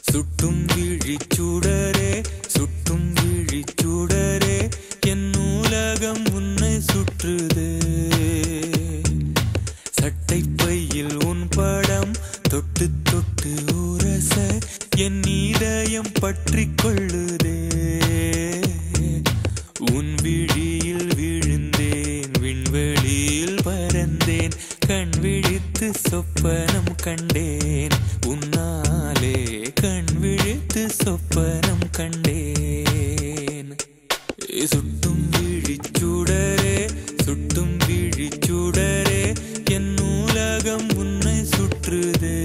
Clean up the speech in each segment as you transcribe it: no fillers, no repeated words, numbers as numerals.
சுட்டும் விழிச்சுடரே சுட்டும் விழிச்சுடரே என் நூலகம் உன்னை சுற்றுதே சட்டை பையில் உன் படம் தொட்டு தொட்டு உரச என் இதயம் பற்றி கொள்ளுதே உன் விழியில் விழுந்தேன் விண்வெளியில் பறந்தேன் கண் விழித்து சொப்பனம் கண்டேன் உன்னாலே கண் விழித்து சொப்பனம் கண்டேன் சுட்டும் விழிச்சுடரே சுட்டும் விழிச்சுடரே என் நூலகம் உன்னை சுற்றுதே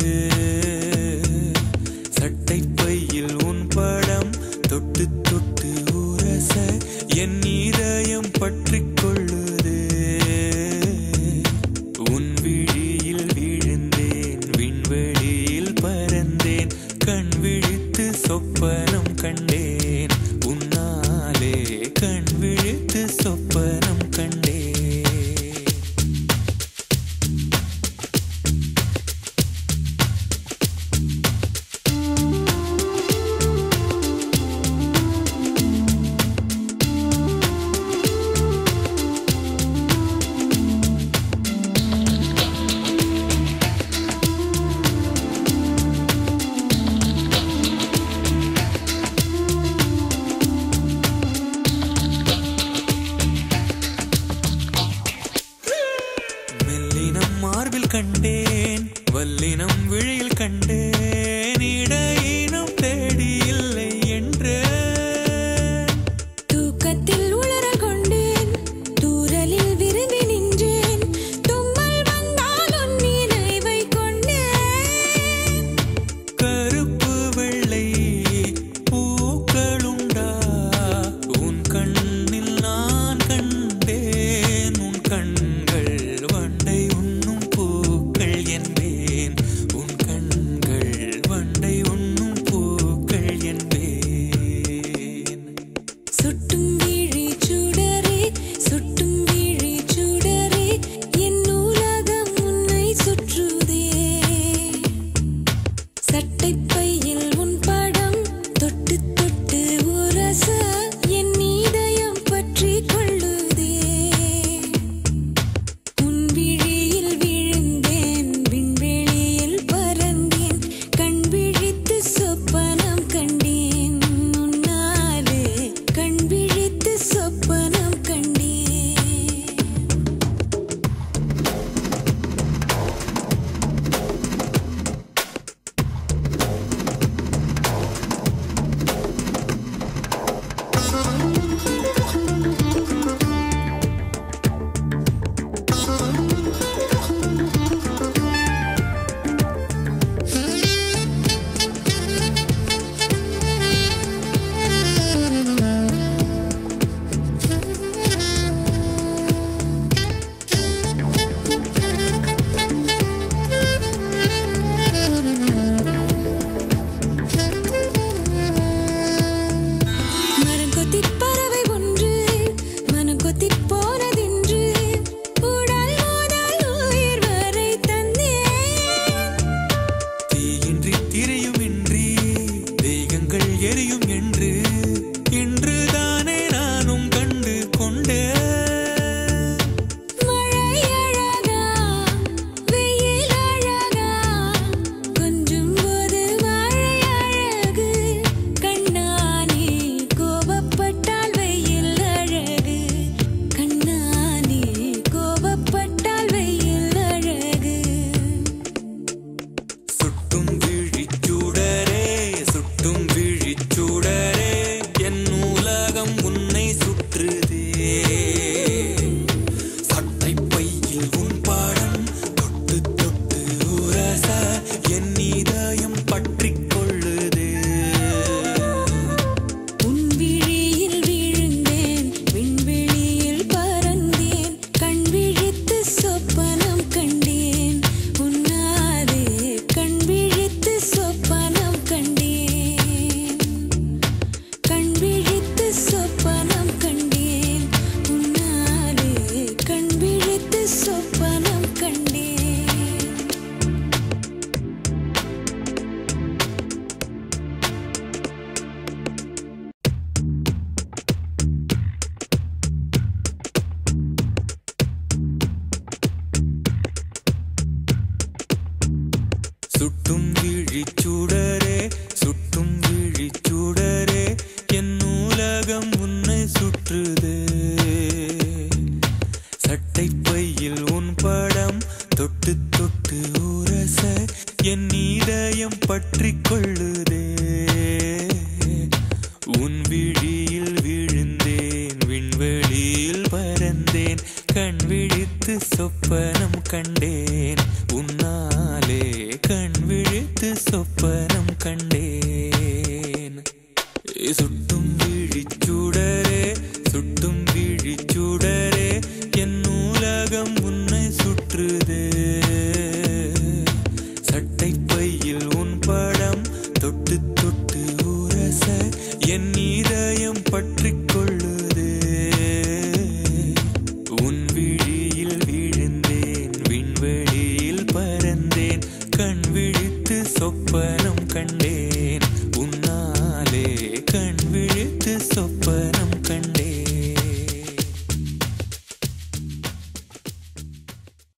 சட்டை பையில் உன் படம் தொட்டு தொட்டு உரச என் இதயம் பற்றி கொள்ளுதே உன் விழியில் விழுந்தேன் விண்வெளியில் பறந்தேன் கண் விழித்து சொப்பனம் கண்டேன் உன்னாலே கண் விழித்து சொப்பனம் கண்டேன் மார்பில் கண்டேன் வல்லினம் விழியில் கண்டேன் இடையினம் தேடி இல்லை என்று தூக்கத்தில் உளர கொண்டேன் தூரலில் விரும்பி நின்றேன் தும்மல் வந்தால் உன் நினைவை கொண்டேன் கருப்பு வெள்ளை பூக்களுண்டா உன் கண்ணில் நான் கண்டேன் உன் கண்கள் வண்டை உண்ணும் பூக்கள் என்பேன் உன் கண்கள் வண்டை உண்ணும் பூக்கள் என்பேன் சுட்டும் விழிச்சுடரே சுட்டும் விழிச்சுடரே என் நூலகம் உன்னை சுற்றுதே சட்டை பையில் உன் படம் தொட்டு தொட்டு உரச என் இதயம் பற்றி கொள்ளுதே உன் விழியில் விழுந்தேன் விண்வெளியில் பறந்தேன் கண் விழித்து சொப்பனம் கண்டேன் உன்னாலே கண் விழித்து சுற்றுதே. சட்டை பையில் உன் படம் தொட்டு தொட்டு உரச என் இதயம் பற்றி கொள்ளுதே. உன் விழியில் விழுந்தேன், விண்வெளியில் பறந்தேன், கண் விழித்து சொப்பனம் கண்டேன், உன்னாலே கண் விழித்து சொப்பனம் கண்டேன். சுட்டும் விழிச்சுடரே, சுட்டும் விழிச்சுடரே, என் உலகம் உன்னை சுற்றுதே. சட்டை பையில் உன் படம் தொட்டு தொட்டு உரச என் இதயம் பற்றி